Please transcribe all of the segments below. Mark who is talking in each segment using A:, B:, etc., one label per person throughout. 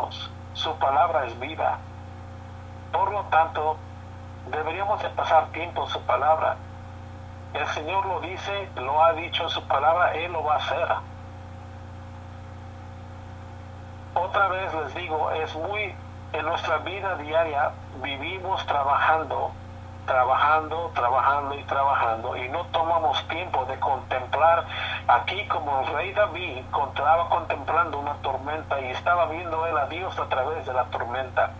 A: hermanos. Su palabra es vida. Por lo tanto, deberíamos de pasar tiempo en su palabra. El Señor lo dice, lo ha dicho en su palabra, Él lo va a hacer. Otra vez les digo, en nuestra vida diaria vivimos trabajando y no tomamos tiempo de contemplar. Aquí, como el rey David estaba contemplando una tormenta y estaba viendo él a Dios a través de la tormenta,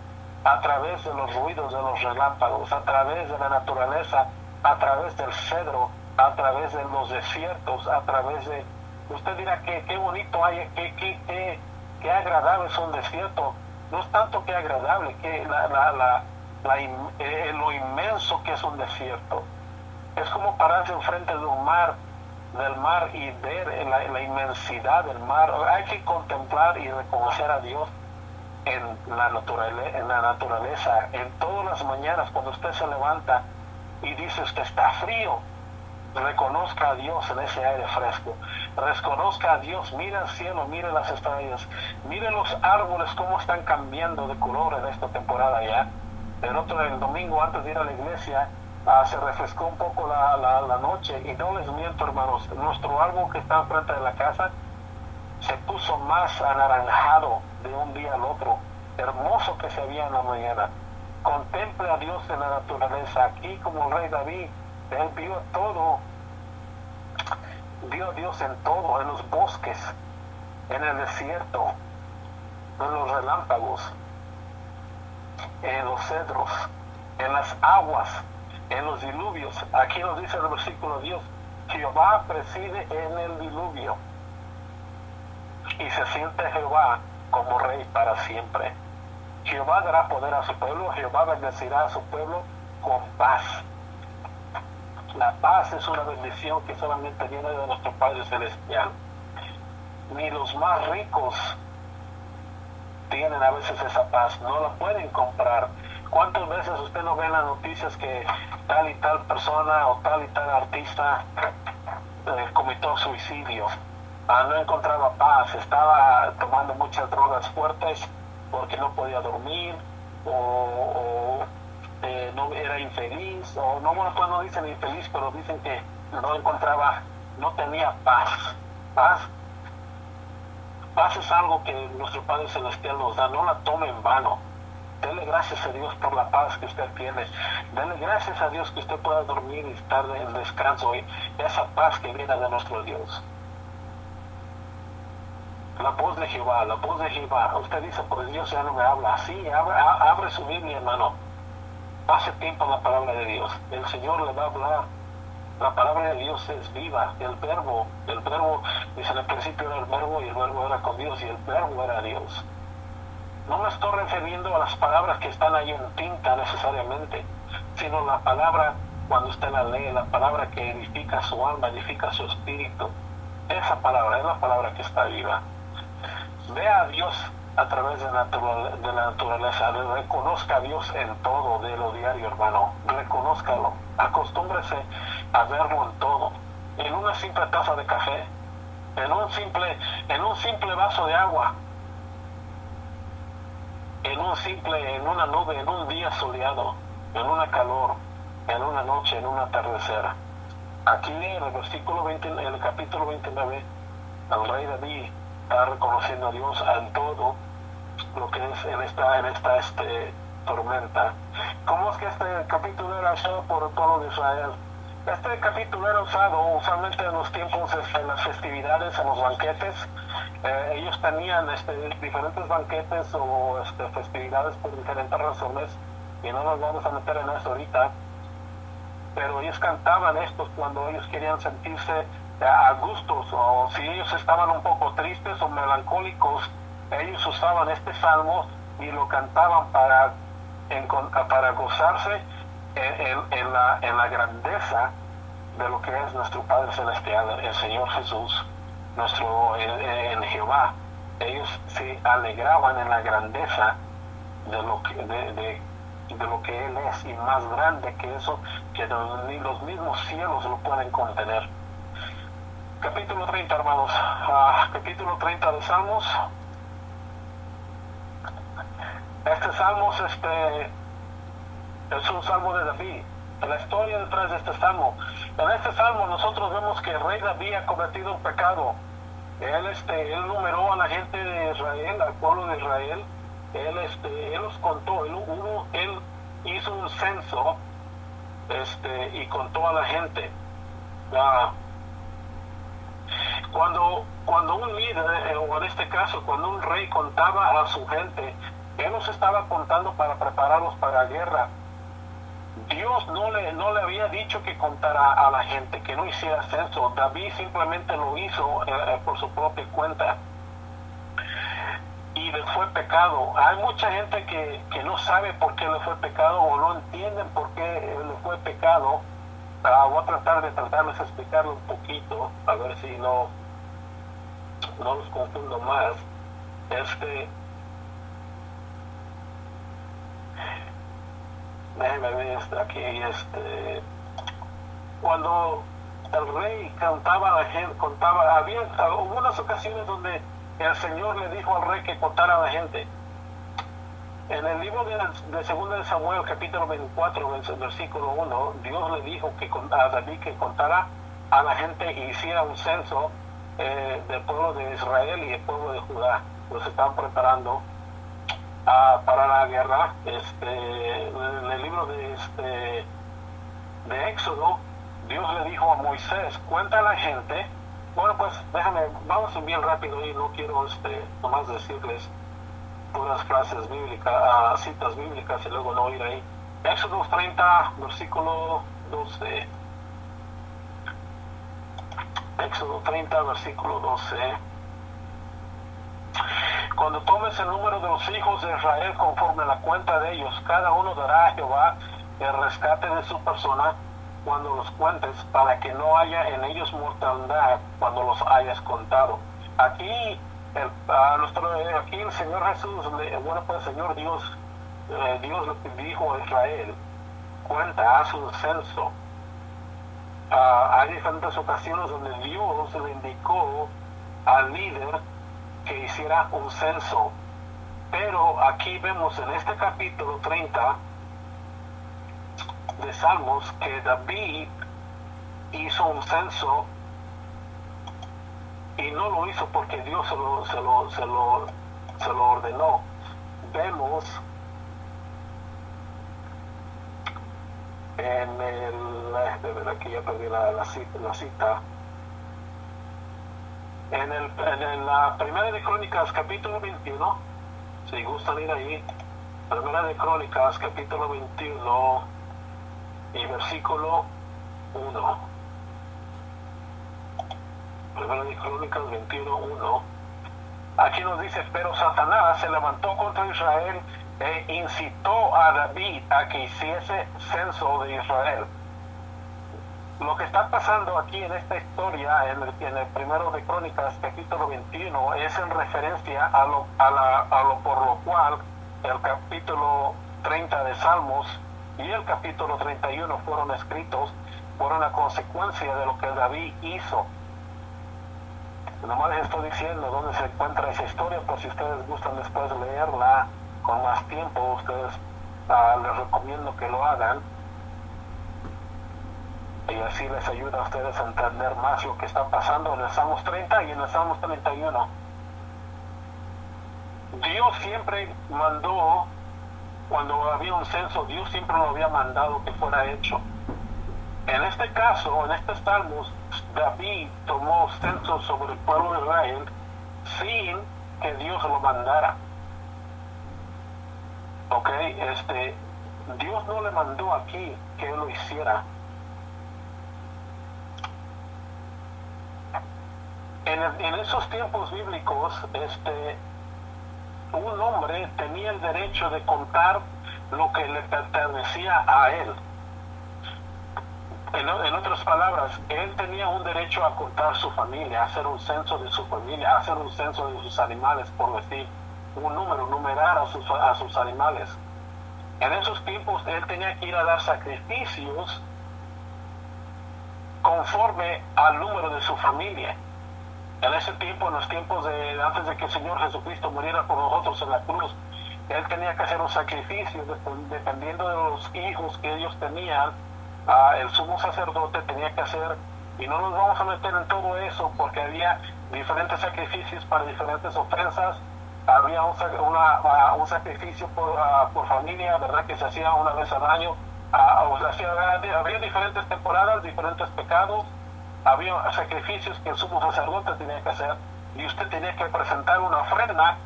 A: a través de los ruidos de los relámpagos, a través de la naturaleza, a través del cedro, a través de los desiertos, a través de... Usted dirá que qué bonito hay, qué agradable es un desierto. No es tanto que agradable, que lo inmenso que es un desierto. Es como pararse enfrente del mar y ver la inmensidad del mar. Hay que contemplar y reconocer a Dios en la naturaleza. En todas las mañanas cuando usted se levanta y dice usted está frío, reconozca a Dios en ese aire fresco, reconozca a Dios, mire el cielo, mire las estrellas, mire los árboles cómo están cambiando de color en esta temporada ya. El domingo antes de ir a la iglesia se refrescó un poco la noche, y no les miento, hermanos, nuestro árbol que está enfrente de la casa se puso más anaranjado de un día al otro, hermoso que se veía en la mañana. Contemple a Dios en la naturaleza. Aquí, como el rey David, él vio todo, vio a Dios en todo, en los bosques, en el desierto, en los relámpagos, en los cedros, en las aguas, en los diluvios. Aquí nos dice el versículo Dios, Jehová preside en el diluvio, y se siente Jehová como rey para siempre. Jehová dará poder a su pueblo, Jehová bendecirá a su pueblo con paz. La paz es una bendición que solamente viene de nuestro Padre Celestial. Ni los más ricos tienen a veces esa paz, no la pueden comprar. ¿Cuántas veces usted no ve en las noticias que tal y tal persona o tal y tal artista cometió suicidio? No encontraba paz, estaba tomando muchas drogas fuertes porque no podía dormir, o no era infeliz, o no dicen infeliz, pero dicen que no tenía paz. Paz es algo que nuestro Padre Celestial nos da, no la tome en vano. Dele gracias a Dios por la paz que usted tiene. Dele gracias a Dios que usted pueda dormir y estar en descanso, y esa paz que viene de nuestro Dios. La voz de Jehová. Usted dice, pues Dios ya no me habla. Sí, abre su Biblia, hermano. Pase tiempo en la palabra de Dios. El Señor le va a hablar. La palabra de Dios es viva. El verbo, dice, en el principio era el verbo, y el verbo era con Dios, y el verbo era Dios. No me estoy refiriendo a las palabras que están ahí en tinta necesariamente, sino la palabra, cuando usted la lee, la palabra que edifica su alma, edifica su espíritu. Esa palabra es la palabra que está viva. Vea a Dios a través de la naturaleza. Reconozca a Dios en todo de lo diario, hermano. Reconózcalo. Acostúmbrese a verlo en todo. En una simple taza de café, en un simple vaso de agua, en una nube, en un día soleado, en una calor, en una noche, en un atardecer. Aquí en el versículo 20, en el capítulo 29, el rey David está reconociendo a Dios en todo lo que es en esta tormenta. ¿Cómo es que este capítulo era usado por el pueblo de Israel? Este capítulo era usado usualmente en los tiempos, en las festividades, en los banquetes. Ellos tenían diferentes banquetes o festividades por diferentes razones, y no nos vamos a meter en eso ahorita, pero ellos cantaban estos cuando ellos querían sentirse a gustos, o si ellos estaban un poco tristes o melancólicos, ellos usaban este salmo y lo cantaban para gozarse en la grandeza de lo que es nuestro Padre Celestial, el Señor Jesús, en Jehová. Ellos se alegraban en la grandeza de lo que Él es, y más grande que eso, que ni los mismos cielos lo pueden contener. Capítulo 30, hermanos. Capítulo 30 de Salmos. Este salmo es un salmo de David. La historia detrás de este salmo. En este salmo nosotros vemos que el rey David ha cometido un pecado. Él numeró a la gente de Israel, al pueblo de Israel. Él los contó. Él hizo un censo y contó a la gente. Cuando un líder, o en este caso, cuando un rey contaba a su gente, él los estaba contando para prepararlos para la guerra. Dios no le había dicho que contara a la gente, que no hiciera censo. David simplemente lo hizo por su propia cuenta. Y le fue pecado. Hay mucha gente que no sabe por qué le fue pecado o no entienden por qué le fue pecado. Voy a tratar de tratarles de explicarlo un poquito, a ver si no los confundo más. Déjenme ver aquí, cuando el rey cantaba a la gente, hubo unas ocasiones donde el Señor le dijo al rey que contara a la gente. En el libro de 2 de Samuel, capítulo 24, versículo 1, Dios le dijo a David que contara a la gente y hiciera un censo del pueblo de Israel y el pueblo de Judá. Los estaban preparando para la guerra. En el libro de Éxodo, Dios le dijo a Moisés, cuenta a la gente. Bueno, pues vamos bien rápido y no quiero nomás decirles puras frases bíblicas, citas bíblicas y luego no ir ahí. Éxodo 30, versículo 12. Éxodo 30, versículo 12. Cuando tomes el número de los hijos de Israel conforme a la cuenta de ellos, cada uno dará a Jehová el rescate de su persona cuando los cuentes, para que no haya en ellos mortandad cuando los hayas contado. Aquí el Señor Jesús, el Señor Dios le dijo a Israel, cuenta, haz un censo. Hay diferentes ocasiones donde Dios le indicó al líder que hiciera un censo, pero aquí vemos en este capítulo 30 de Salmos que David hizo un censo y no lo hizo porque Dios se lo ordenó. Vemos aquí ya perdí la cita. En la Primera de Crónicas, capítulo 21, si gustan ir ahí, Primera de Crónicas, capítulo 21 y versículo 1. Primera de Crónicas 21:1. Aquí nos dice, pero Satanás se levantó contra Israel e incitó a David a que hiciese censo de Israel. Lo que está pasando aquí en esta historia, en el Primero de Crónicas, capítulo 21, es en referencia a lo por lo cual el capítulo 30 de Salmos y el capítulo 31 fueron escritos por una consecuencia de lo que David hizo. Nomás les estoy diciendo dónde se encuentra esa historia, por si ustedes gustan después leerla con más tiempo, ustedes les recomiendo que lo hagan. Y así les ayuda a ustedes a entender más lo que está pasando en el Salmos 30 y en el Salmos 31. Dios siempre mandó, cuando había un censo, Dios siempre lo había mandado que fuera hecho. En este caso, en estos Salmos, David tomó censo sobre el pueblo de Israel sin que Dios lo mandara. Ok, Dios no le mandó aquí que él lo hiciera. En esos tiempos bíblicos, un hombre tenía el derecho de contar lo que le pertenecía a él. En otras palabras, él tenía un derecho a contar su familia, a hacer un censo de su familia, a hacer un censo de sus animales, por decir un número, numerar a sus animales. En esos tiempos, él tenía que ir a dar sacrificios conforme al número de su familia. En ese tiempo, en los tiempos antes de que el Señor Jesucristo muriera por nosotros en la cruz, él tenía que hacer un sacrificio dependiendo de los hijos que ellos tenían. El sumo sacerdote tenía que hacer, y no nos vamos a meter en todo eso porque había diferentes sacrificios para diferentes ofensas. Había un sacrificio por familia, ¿verdad?, que se hacía una vez al año. Había diferentes temporadas, diferentes pecados. Había sacrificios que el sumo sacerdote tenía que hacer, y usted tenía que presentar una ofrenda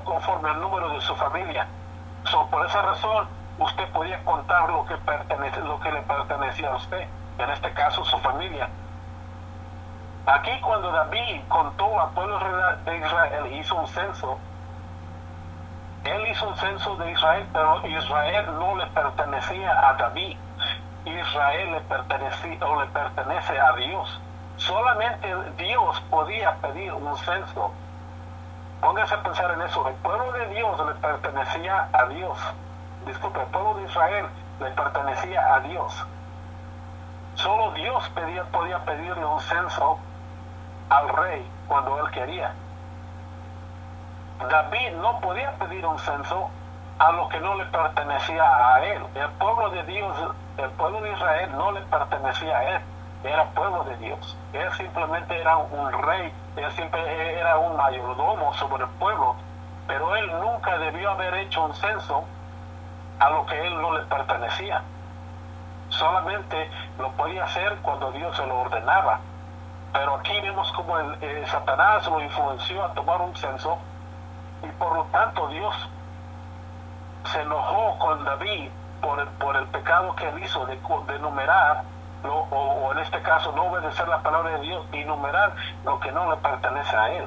A: conforme al número de su familia. Por esa razón, usted podía contar lo que le pertenecía a usted, en este caso su familia. Aquí, cuando David contó al pueblo de Israel, hizo un censo. Él hizo un censo de Israel, pero Israel no le pertenecía a David. Israel le pertenece a Dios. Solamente Dios podía pedir un censo. Póngase a pensar en eso. El pueblo de Dios le pertenecía a Dios. Disculpe, el pueblo de Israel le pertenecía a Dios. Solo Dios podía pedirle un censo al rey cuando él quería. David no podía pedir un censo a lo que no le pertenecía a él. El pueblo de Dios, el pueblo de Israel no le pertenecía a él, era pueblo de Dios. Él simplemente era un rey, él siempre era un mayordomo sobre el pueblo, pero él nunca debió haber hecho un censo a lo que él no le pertenecía. Solamente lo podía hacer cuando Dios se lo ordenaba. Pero aquí vemos como Satanás lo influenció a tomar un censo, y por lo tanto Dios se enojó con David por el pecado que él hizo de numerar, o en este caso no obedecer la palabra de Dios y numerar lo que no le pertenece a él.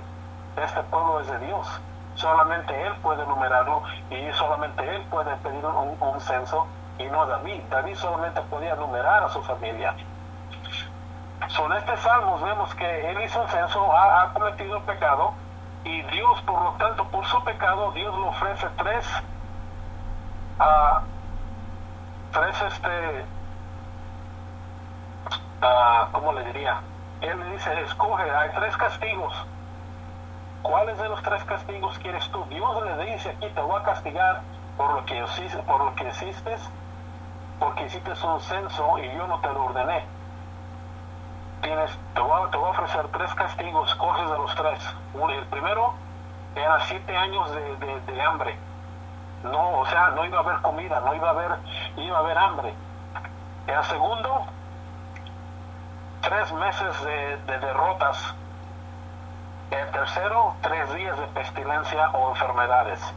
A: Este pueblo es de Dios. Solamente él puede numerarlo, y solamente él puede pedir un censo, y no David. David solamente podía numerar a su familia. En este salmo vemos que él hizo un censo, ha cometido pecado, y Dios, por lo tanto, por su pecado, Dios le ofrece ¿cómo le diría? Él le dice, escoge, hay 3 castigos. ¿Cuáles de los 3 castigos quieres tú? Dios le dice aquí, te voy a castigar por lo que hiciste, porque hiciste un censo y yo no te lo ordené. Te voy a ofrecer 3 castigos, coges de los 3. El primero era 7 años de hambre. No, o sea, no iba a haber comida, iba a haber hambre. El segundo, 3 meses de derrotas. El tercero, 3 días de pestilencia o enfermedades.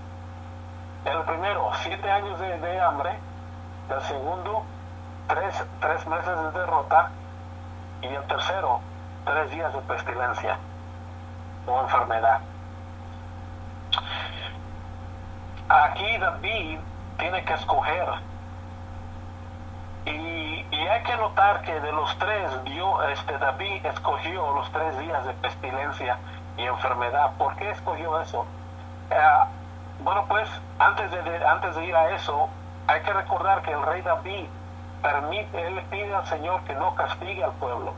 A: El primero, 7 años de hambre. El segundo, 3 meses de derrota. Y el tercero, 3 días de pestilencia o enfermedad. Aquí David tiene que escoger. Y hay que notar que de los 3, David escogió los 3 días de pestilencia y enfermedad. ¿Por qué escogió eso? Bueno, pues antes de ir a eso, hay que recordar que el rey David él le pide al Señor que no castigue al pueblo.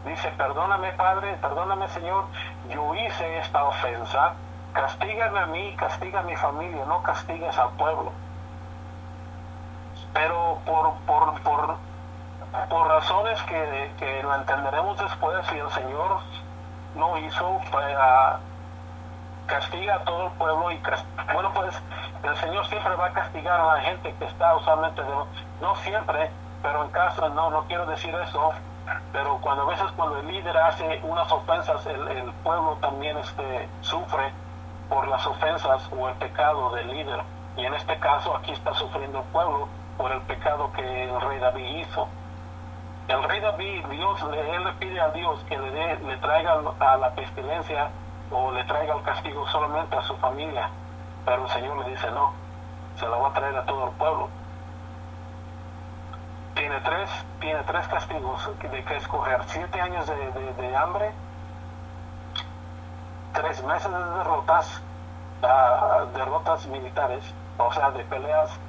A: Dice, perdóname, Padre, perdóname, Señor, yo hice esta ofensa, castígame a mí, castiga a mi familia, no castigues al pueblo. Pero por razones que lo entenderemos después, si el Señor no hizo, castiga a todo el pueblo, bueno, pues el Señor siempre va a castigar a la gente que está usualmente, no siempre, pero en caso, no quiero decir eso, pero cuando el líder hace unas ofensas, el pueblo también sufre por las ofensas o el pecado del líder. Y en este caso aquí está sufriendo el pueblo por el pecado que el rey David hizo. El rey David, él le pide a Dios que le traiga a la pestilencia o le traiga el castigo solamente a su familia, pero el Señor le dice no, se la va a traer a todo el pueblo. Tiene tres castigos de que escoger: 7 años de hambre, 3 meses de derrotas militares, o sea, de peleas,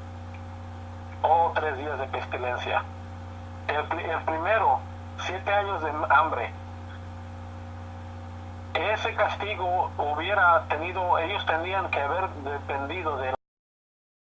A: o 3 días de pestilencia. El primero, 7 años de hambre. Ese castigo ellos tendrían que haber dependido de